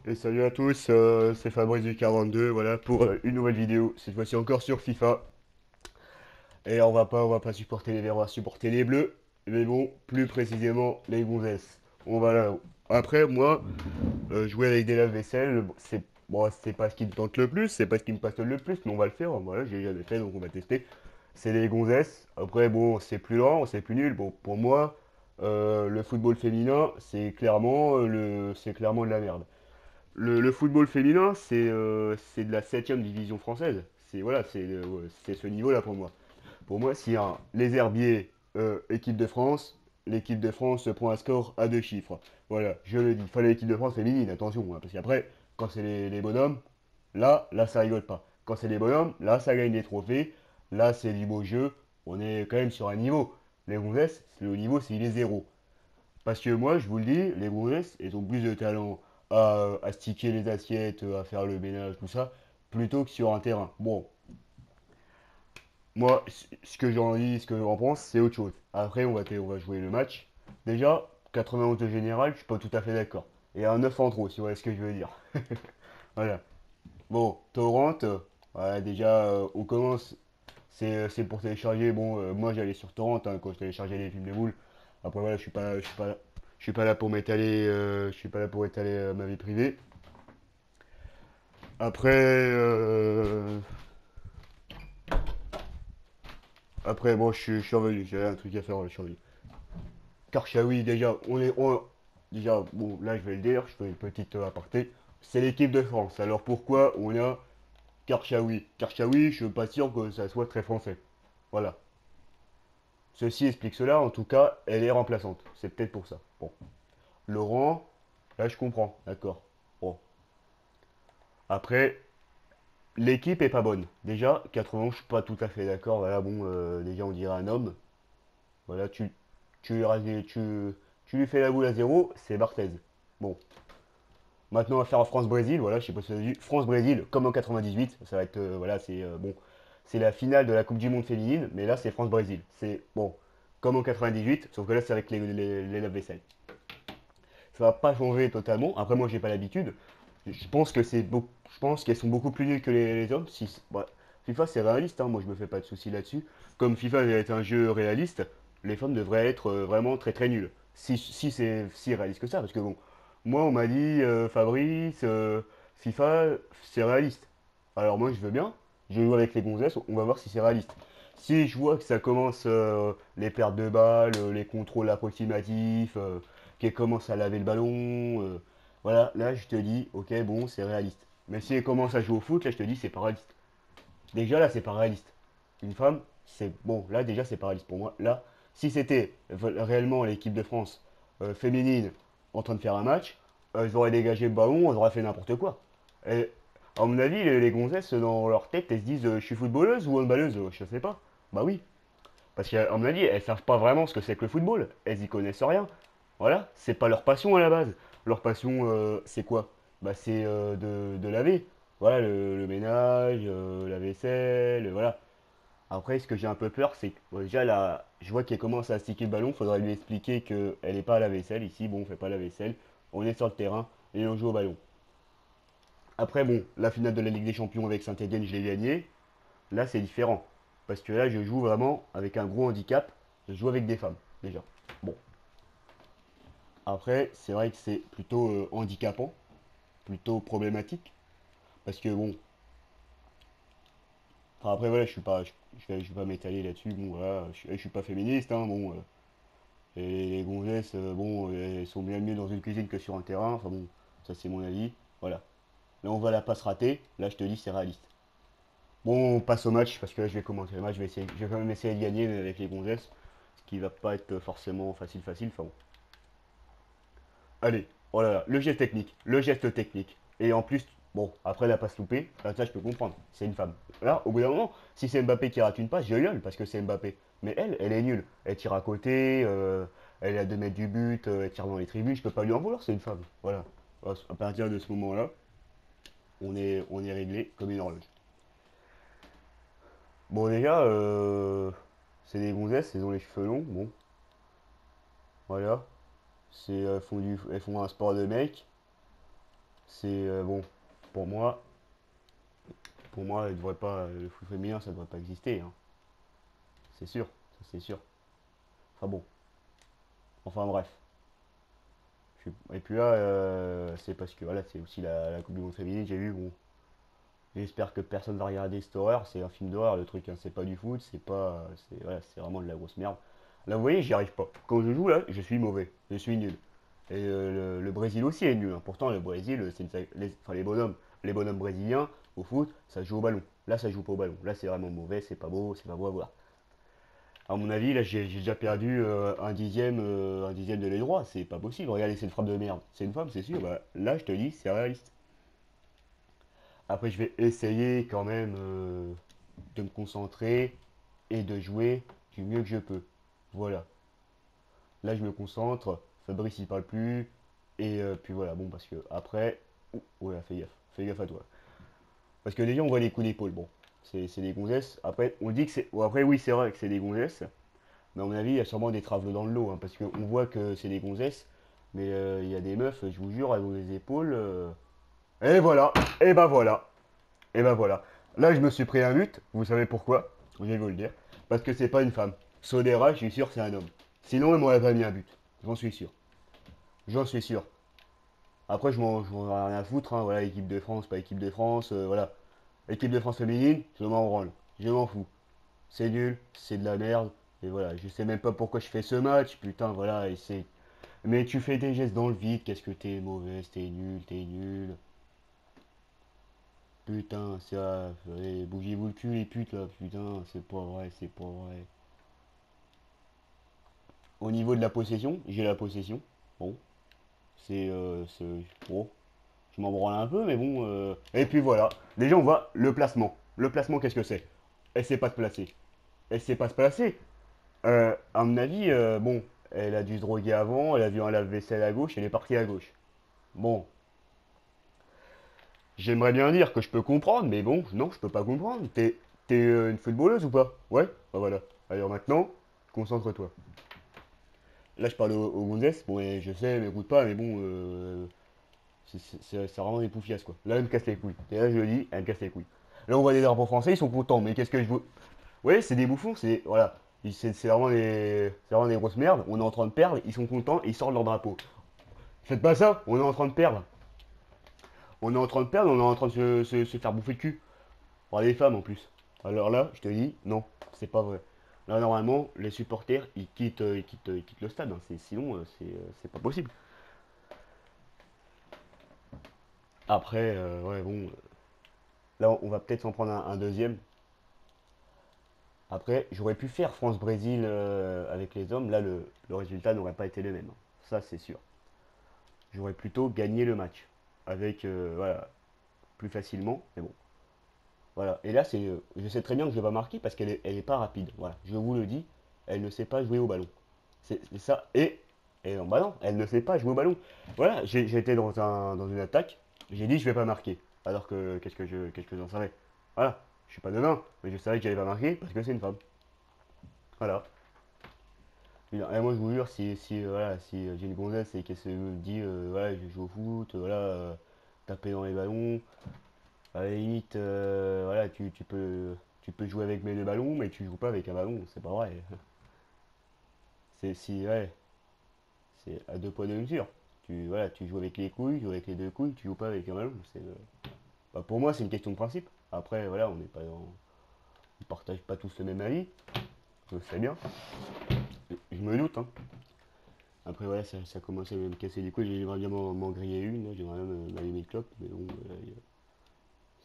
Et salut à tous, c'est Fabrice du 42, voilà, pour une nouvelle vidéo, cette fois-ci encore sur FIFA. Et on va pas supporter les verts, on va supporter les bleus, mais bon, plus précisément les gonzesses. On va là. Après, moi, jouer avec des lave-vaisselle, c'est pas ce qui me tente le plus, c'est pas ce qui me passionne le plus, mais on va le faire, voilà, j'ai jamais fait, donc on va tester. C'est les gonzesses. Après, bon, c'est plus lent, c'est plus nul. Bon, pour moi, le football féminin, c'est clairement de la merde. Le football féminin, c'est de la septième division française. C'est ce niveau-là pour moi. Pour moi, s'il y a les herbiers, équipe de France, l'équipe de France se prend un score à deux chiffres. Voilà, je le dis. Enfin, l'équipe de France féminine, attention, hein, parce qu'après, quand c'est les bonhommes, là, ça rigole pas. Quand c'est les bonhommes, là, ça gagne des trophées. Là, c'est du beau jeu. On est quand même sur un niveau. Les gonzesses, le niveau, c'est il est zéro. Parce que moi, je vous le dis, les Brouesses, ils ont plus de talent à sticker les assiettes, à faire le ménage, tout ça, plutôt que sur un terrain. Bon, moi, ce que j'en dis, ce que j'en pense, c'est autre chose. Après, on va jouer le match. Déjà, 91 de général, je suis pas tout à fait d'accord. Et un 9 en trop, si vous voyez ce que je veux dire. Voilà. Bon, Torrent, voilà, déjà, on commence. C'est pour télécharger. Bon, moi, j'allais sur Torrent hein, quand je téléchargeais les films de boules. Après, voilà, je suis pas là pour m'étaler, je suis pas là pour étaler ma vie privée. Après, bon, je suis revenu. J'avais un truc à faire, je suis revenu. Karchaoui, déjà, déjà, bon, là, je vais le dire, je fais une petite aparté. C'est l'équipe de France. Alors pourquoi on a Karchaoui? Karchaoui, je suis pas sûr que ça soit très français. Voilà. Ceci explique cela, en tout cas, elle est remplaçante. C'est peut-être pour ça. Bon. Laurent, là, je comprends, d'accord. Bon. Après, l'équipe est pas bonne. Déjà, 91, je suis pas tout à fait d'accord. Voilà, bon, déjà, on dirait un homme. Voilà, tu, lui ras- tu lui fais la boule à zéro, c'est Barthez. Bon, maintenant, on va faire en France-Brésil. Voilà, je sais pas si vous avez vu. France-Brésil, comme en 98. Ça va être, voilà, c'est bon. C'est la finale de la Coupe du Monde féminine, mais là, c'est France-Brésil. C'est, bon, comme en 98, sauf que là, c'est avec les lave-vaisselle. Ça va pas changer totalement. Après, moi, j'ai pas l'habitude. Je pense que je pense qu'elles sont beaucoup plus nulles que les hommes. Ouais, FIFA, c'est réaliste, hein, moi, je me fais pas de soucis là-dessus. Comme FIFA est un jeu réaliste, les femmes devraient être vraiment très très nulles. Si c'est si réaliste que ça, parce que bon, moi, on m'a dit, Fabrice, FIFA, c'est réaliste. Alors moi, je veux bien. Je joue avec les gonzesses, on va voir si c'est réaliste. Si je vois que ça commence les pertes de balles, les contrôles approximatifs, qu'elle commence à laver le ballon, voilà, là je te dis, ok, bon, c'est réaliste. Mais si elle commence à jouer au foot, là je te dis, c'est pas réaliste. Déjà là, c'est pas réaliste. Une femme, c'est bon, là déjà, c'est pas réaliste pour moi. Là, si c'était réellement l'équipe de France féminine en train de faire un match, ils auraient dégagé le ballon, ils auraient fait n'importe quoi. Et à mon avis, les gonzesses, dans leur tête, elles se disent, je suis footballeuse ou handballeuse, je sais pas. Bah oui, parce qu'à mon avis, elles savent pas vraiment ce que c'est que le football. Elles y connaissent rien. Voilà, c'est pas leur passion à la base. Leur passion, c'est quoi? Bah c'est de laver. Voilà, le ménage, la vaisselle, voilà. Après, ce que j'ai un peu peur, c'est que déjà là, je vois qu'elle commence à sticker le ballon. Faudrait lui expliquer qu'elle n'est pas à la vaisselle. Ici, bon, on fait pas la vaisselle. On est sur le terrain et on joue au ballon. Après, bon, la finale de la Ligue des Champions avec Saint-Etienne, je l'ai gagnée. Là, c'est différent. Parce que là, je joue vraiment avec un gros handicap. Je joue avec des femmes, déjà. Bon. Après, c'est vrai que c'est plutôt handicapant, plutôt problématique. Parce que bon, enfin, après, voilà, je vais pas m'étaler là-dessus. Bon, voilà, je suis pas féministe, hein. Bon, et les gonzesses, bon, elles sont bien mieux dans une cuisine que sur un terrain. Enfin bon, ça c'est mon avis. Voilà. Là, on va la pas se rater. Là, je te dis, c'est réaliste. Bon, on passe au match parce que là, je vais commenter le match. Je vais quand même essayer de gagner avec les gonzesses. Ce qui va pas être forcément facile. Enfin bon. Allez, oh là là, le geste technique. Le geste technique. Et en plus, bon, après la passe loupée, ça je peux comprendre. C'est une femme. Là, au bout d'un moment, si c'est Mbappé qui rate une passe, je gueule parce que c'est Mbappé. Mais elle est nulle. Elle tire à côté, elle est à 2 mètres du but, elle tire dans les tribunes. Je peux pas lui en vouloir, c'est une femme. Voilà. À partir de ce moment-là, on est réglé comme une horloge. Bon, déjà, c'est des gonzesses, elles ont les cheveux longs. Bon, voilà. Elles font un sport de mec. C'est bon, pour moi, il devrait pas, le foot féminin, ça devrait pas exister, hein. C'est sûr, ça c'est sûr. Enfin bon, enfin bref. Et puis là, c'est parce que voilà, c'est aussi la Coupe du Monde féminine, j'ai vu, bon, j'espère que personne va regarder cette horreur, c'est un film d'horreur le truc, hein. C'est pas du foot, c'est pas, c'est voilà, c'est vraiment de la grosse merde. Là vous voyez, j'y arrive pas. Quand je joue là, je suis mauvais, je suis nul. Et le Brésil aussi est nul, hein. Pourtant le Brésil, enfin, les bonhommes brésiliens au foot, ça joue au ballon. Là ça joue pas au ballon. Là c'est vraiment mauvais, c'est pas beau à voir. À mon avis, là j'ai déjà perdu un dixième de les droits, c'est pas possible. Regardez, c'est une frappe de merde. C'est une femme, c'est sûr. Bah, là je te dis, c'est réaliste. Après, je vais essayer quand même de me concentrer et de jouer du mieux que je peux. Voilà. Là, je me concentre. Fabrice, il parle plus. Et puis voilà, bon, parce que après. Ouh, ouais, fais gaffe. Fais gaffe à toi. Parce que déjà, on voit les coups d'épaule. Bon, c'est des gonzesses. Après, on dit que c'est. Bon, après, oui, c'est vrai que c'est des gonzesses. Mais à mon avis, il y a sûrement des travelles dans le lot, hein, parce qu'on voit que c'est des gonzesses. Mais il y a des meufs, je vous jure, elles ont des épaules. Et voilà. Et ben voilà. Et ben voilà. Là, je me suis pris un but. Vous savez pourquoi? Je vais vous le dire. Parce que c'est pas une femme. Sodera, je suis sûr, c'est un homme. Sinon, il m'aurait pas mis un but. J'en suis sûr. J'en suis sûr. Après, je m'en ai rien à foutre, hein. Voilà, équipe de France, pas équipe de France. Voilà. Équipe de France féminine, je m'en branle. Je m'en fous. C'est nul, c'est de la merde. Et voilà, je sais même pas pourquoi je fais ce match. Putain, voilà, et c'est. Mais tu fais des gestes dans le vide. Qu'est-ce que t'es mauvaise, t'es nul, t'es nul. Putain, ça, allez, bougez-vous le cul les putes là, putain, c'est pas vrai, c'est pas vrai. Au niveau de la possession, j'ai la possession. Bon, bon, je m'en branle un peu, mais bon. Et puis voilà, déjà on voit le placement. Le placement, qu'est-ce que c'est? Elle sait pas se placer. Elle sait pas se placer. À mon avis, bon, elle a dû se droguer avant, elle a vu un lave-vaisselle à gauche, elle est partie à gauche. Bon, j'aimerais bien dire que je peux comprendre, mais bon, non, je peux pas comprendre. T'es une footballeuse ou pas? Ouais? Bah voilà. Alors maintenant, concentre-toi. Là, je parle au Gonzès. Bon, et je sais, elle m'écoute pas, mais bon, c'est vraiment des poufiasses, quoi. Là, elle me casse les couilles. Et là, je le dis, elle me casse les couilles. Là, on voit des drapeaux français, ils sont contents, mais qu'est-ce que je veux. Ouais, c'est des bouffons, c'est. Voilà. C'est vraiment des grosses merdes. On est en train de perdre, ils sont contents, ils sortent leur drapeau. Faites pas ça, on est en train de perdre. On est en train de perdre, on est en train de se faire bouffer le cul. Par les femmes en plus. Alors là, je te dis, non, c'est pas vrai. Là, normalement, les supporters, ils quittent le stade, hein. Sinon, c'est pas possible. Après, ouais, bon, là, on va peut-être s'en prendre un deuxième. Après, j'aurais pu faire France-Brésil avec les hommes. Là, le résultat n'aurait pas été le même, hein. Ça, c'est sûr. J'aurais plutôt gagné le match. Avec, voilà, plus facilement. Mais bon, voilà. Et là, je sais très bien que je vais pas marquer parce elle est pas rapide. Voilà, je vous le dis, elle ne sait pas jouer au ballon. C'est ça. Et non, bah non, elle ne sait pas jouer au ballon. Voilà, j'ai été dans une attaque, j'ai dit je vais pas marquer. Alors que qu'est-ce que j'en savais. Voilà, je suis pas devin, mais je savais que j'allais pas marquer parce que c'est une femme. Voilà. Et moi je vous jure, voilà, si j'ai une gonzesse et qu'elle se dit voilà, je joue au foot, voilà, taper dans les ballons, à la limite, voilà, tu peux jouer avec mes deux ballons, mais tu joues pas avec un ballon, c'est pas vrai. C'est si, ouais, c'est à deux poids deux mesures. Voilà, tu joues avec les couilles, tu joues avec les deux couilles, tu joues pas avec un ballon. Bah, pour moi, c'est une question de principe. Après, voilà, on partage pas tous le même avis. Je sais bien. Je me doute, hein. Après, voilà, ça commence à me casser les couilles. J'aimerais bien m'en griller une. Là, j'aimerais bien m'allumer une clope. Mais bon,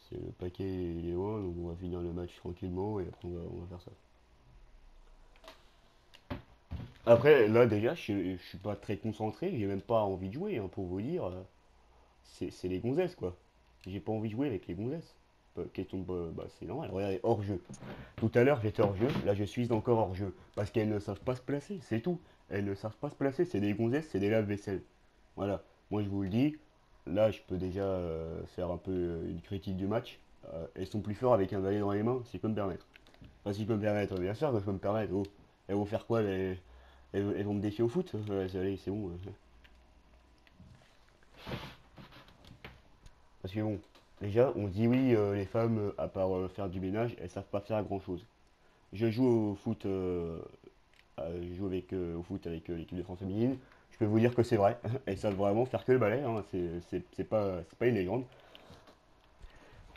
c'est le paquet il est loin. Donc, on va finir le match tranquillement. Et après, on va faire ça. Après, là, déjà, je suis pas très concentré. J'ai même pas envie de jouer, hein, pour vous dire. C'est les gonzesses, quoi. J'ai pas envie de jouer avec les gonzesses. Question de. Bah, c'est normal. Regardez, hors jeu. Tout à l'heure, j'étais hors jeu. Là, je suis encore hors jeu. Parce qu'elles ne savent pas se placer. C'est tout. Elles ne savent pas se placer. C'est des gonzesses, c'est des lave-vaisselle. Voilà. Moi, je vous le dis. Là, je peux déjà faire un peu une critique du match. Elles sont plus fortes avec un balai dans les mains, si je peux me permettre. Enfin, si je peux me permettre, bien sûr que je peux me permettre. Oh. Elles vont faire quoi elles vont me défier au foot? Ouais, allez, c'est bon. Parce que bon, déjà, on dit oui, les femmes, à part faire du ménage, elles savent pas faire grand-chose. Je joue au foot, je joue au foot avec l'équipe de France féminine. Je peux vous dire que c'est vrai. Elles savent vraiment faire que le balai, hein. C'est pas une légende.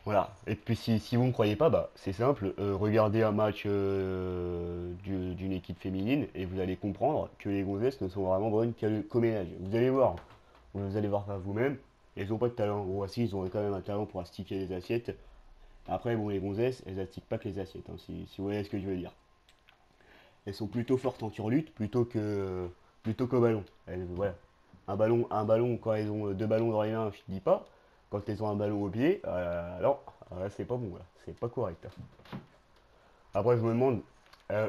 Voilà. Et puis si vous ne me croyez pas, bah, c'est simple. Regardez un match d'une équipe féminine et vous allez comprendre que les gonzesses ne sont vraiment bonnes qu'au ménage. Vous allez voir. Vous allez voir par vous-même. Elles n'ont pas de talent. Bon, si, ils ont quand même un talent pour astiquer les assiettes. Après, bon, les gonzesses, elles astiquent pas que les assiettes, hein, si vous voyez ce que je veux dire. Elles sont plutôt fortes en turlute plutôt qu'au ballon. Voilà. Un ballon, quand elles ont deux ballons dans les mains, je te dis pas. Quand elles ont un ballon au pied, alors, là, c'est pas bon, là. C'est pas correct, hein. Après, je me demande,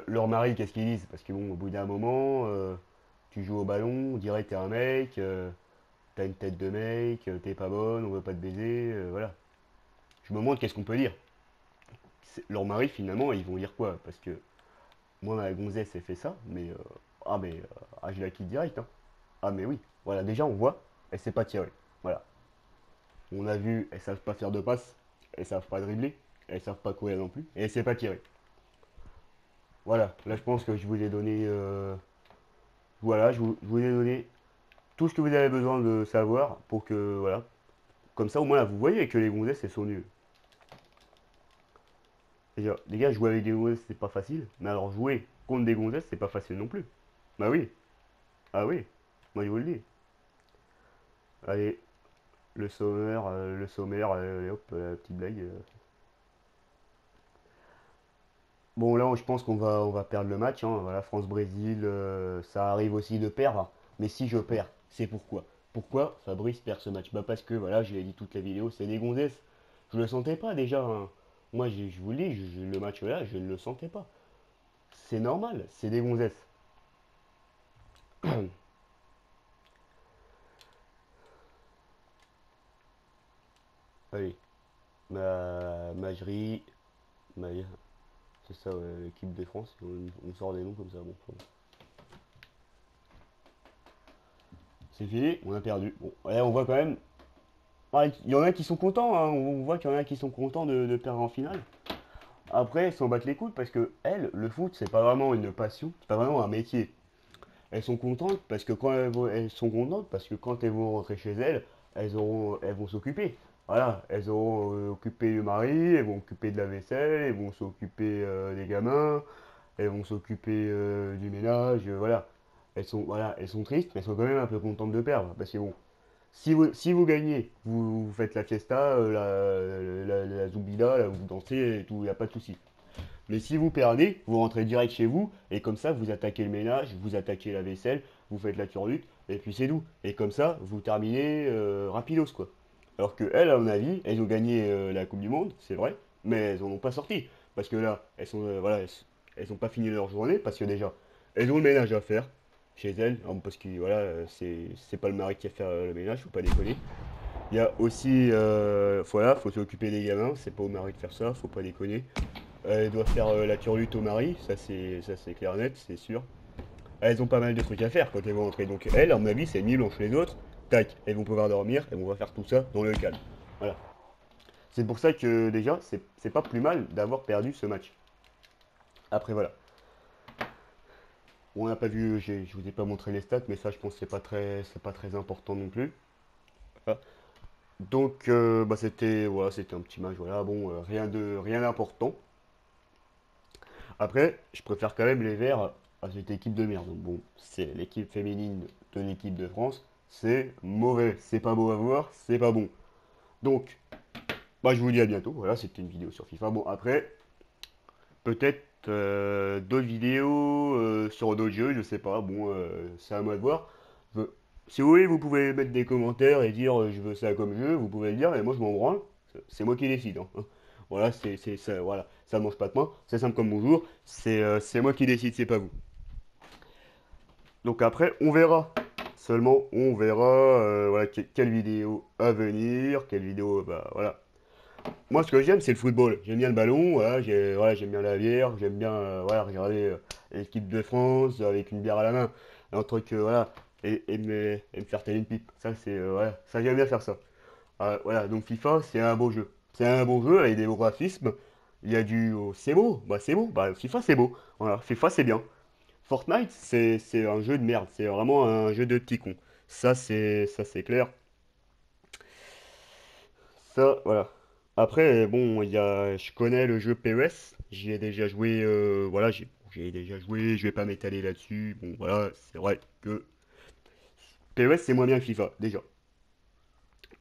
leur mari, qu'est-ce qu'ils disent? Parce que bon, au bout d'un moment, tu joues au ballon, on dirait que t'es un mec, t'as une tête de mec, t'es pas bonne, on veut pas te baiser, voilà. Je me demande qu'est-ce qu'on peut dire. Leur mari, finalement, ils vont dire quoi? Parce que moi, ma gonzesse, elle fait ça, je la quitte direct, hein. Ah, mais oui, voilà, déjà, on voit, elle sait pas tirer. Voilà. On a vu, elles savent pas faire de passe, elles savent pas dribbler, elles savent pas courir non plus, et elles savent pas tirer. Voilà, là, je pense que je vous ai donné, voilà, je vous ai donné tout ce que vous avez besoin de savoir pour que, voilà, comme ça, au moins, là, vous voyez que les gonzesses, elles sont nulles. Déjà, les gars, jouer avec des gonzesses, c'est pas facile, mais alors jouer contre des gonzesses, c'est pas facile non plus. Bah oui, ah oui, moi, je vous le dis. Allez, le sommaire, allez, hop, petite blague. Bon, là, je pense qu'on va perdre le match, hein. Voilà, France-Brésil, ça arrive aussi de perdre. Mais si je perds, c'est pourquoi? Pourquoi Fabrice perd ce match? Bah parce que, voilà, je l'ai dit toute la vidéo, c'est des gonzesses. Je le sentais pas déjà, hein. Moi, je vous le dis, le match là, je ne le sentais pas. C'est normal, c'est des gonzesses. Allez, Majerie, Maille, c'est ça, ouais, l'équipe de France. On sort des noms comme ça. Bon, c'est fini, on a perdu. Bon, là, on voit quand même. Ouais, il y en a qui sont contents, hein. On voit qu'il y en a qui sont contents de perdre en finale. Après, elles s'en battent les couilles parce que elles, le foot, c'est pas vraiment une passion, c'est pas vraiment un métier. Elles sont contentes parce que elles sont contentes parce que quand elles vont rentrer chez elles, elles vont s'occuper. Voilà, elles auront occupé le mari, elles vont occuper de la vaisselle, elles vont s'occuper des gamins, elles vont s'occuper du ménage, voilà. Elles sont tristes, mais elles sont quand même un peu contentes de perdre parce que bon, si vous gagnez, vous faites la fiesta, la zoubida, là, vous dansez et tout, il n'y a pas de souci. Mais si vous perdez, vous rentrez direct chez vous, et comme ça, vous attaquez le ménage, vous attaquez la vaisselle, vous faites la turlute, et puis c'est tout. Et comme ça, vous terminez rapidos, quoi. Alors que elles, à mon avis, elles ont gagné la Coupe du Monde, c'est vrai, mais elles en ont pas sorti. Parce que là, voilà, elles ont pas fini leur journée, parce que déjà, elles ont le ménage à faire chez elles, hein, parce que voilà, c'est pas le mari qui va faire le ménage, faut pas déconner. Il y a aussi, voilà, faut s'occuper des gamins, c'est pas au mari de faire ça, faut pas déconner. Elle doit faire la turlute au mari, ça c'est clair net, c'est sûr. Elles ont pas mal de trucs à faire quand elles vont rentrer. Donc elles, à mon avis, c'est ni blanche les autres. Tac, elles vont pouvoir dormir, elles vont faire tout ça dans le calme. Voilà. C'est pour ça que déjà, c'est pas plus mal d'avoir perdu ce match. Après voilà. On n'a pas vu, je vous ai pas montré les stats, mais ça je pense que c'est pas très important non plus. Voilà. Donc bah, c'était un petit match, voilà, bon, rien d'important. Après, je préfère quand même les Verts à cette équipe de merde. Bon, c'est l'équipe féminine de l'équipe de France. C'est mauvais. C'est pas beau à voir, c'est pas bon. Donc, bah, je vous dis à bientôt. Voilà, c'était une vidéo sur FIFA. Bon, après, peut-être d'autres vidéos sur d'autres jeux, je sais pas. Bon, c'est à moi de voir. Je- Si vous voulez, vous pouvez mettre des commentaires et dire je veux ça comme jeu. Vous pouvez le dire, mais moi je m'en branle. C'est moi qui décide, hein. Voilà, ça, voilà, ça ne mange pas de pain. C'est simple comme bonjour. C'est moi qui décide, c'est pas vous. Donc après, on verra. Seulement, on verra voilà, quelle vidéo à venir, quelle vidéo, bah voilà. Moi, ce que j'aime, c'est le football. J'aime bien le ballon, voilà, j'aime bien la bière, j'aime bien voilà, regarder l'équipe de France avec une bière à la main. Un truc, voilà, et me faire tailler une pipe. Ça, c'est, voilà, ça, j'aime bien faire ça. Voilà, donc FIFA, c'est un beau jeu. C'est un bon jeu avec des beaux graphismes. Il y a du... c'est beau, bah c'est beau. Bah FIFA, c'est beau. Voilà, FIFA, c'est bien. Fortnite, c'est un jeu de merde. C'est vraiment un jeu de petits cons. Ça, c'est clair. Ça, voilà. Après, bon, je connais le jeu PES. J'y ai déjà joué. Voilà, j'ai déjà joué. Je vais pas m'étaler là-dessus. Bon, voilà, c'est vrai que PES, c'est moins bien que FIFA, déjà.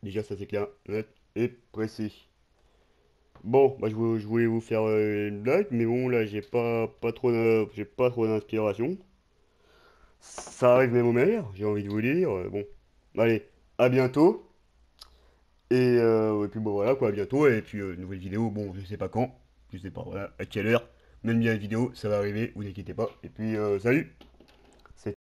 Déjà, ça c'est clair, net et précis. Bon, bah, je voulais vous faire une blague, mais bon, là, j'ai pas trop d'inspiration. Ça arrive même au meilleur, j'ai envie de vous dire. Bon, allez, à bientôt. Et puis bon, voilà quoi, à bientôt. Et puis, nouvelle vidéo, bon, je sais pas quand, je sais pas, voilà, à quelle heure. Même bien la vidéo, ça va arriver, vous inquiétez pas. Et puis, salut!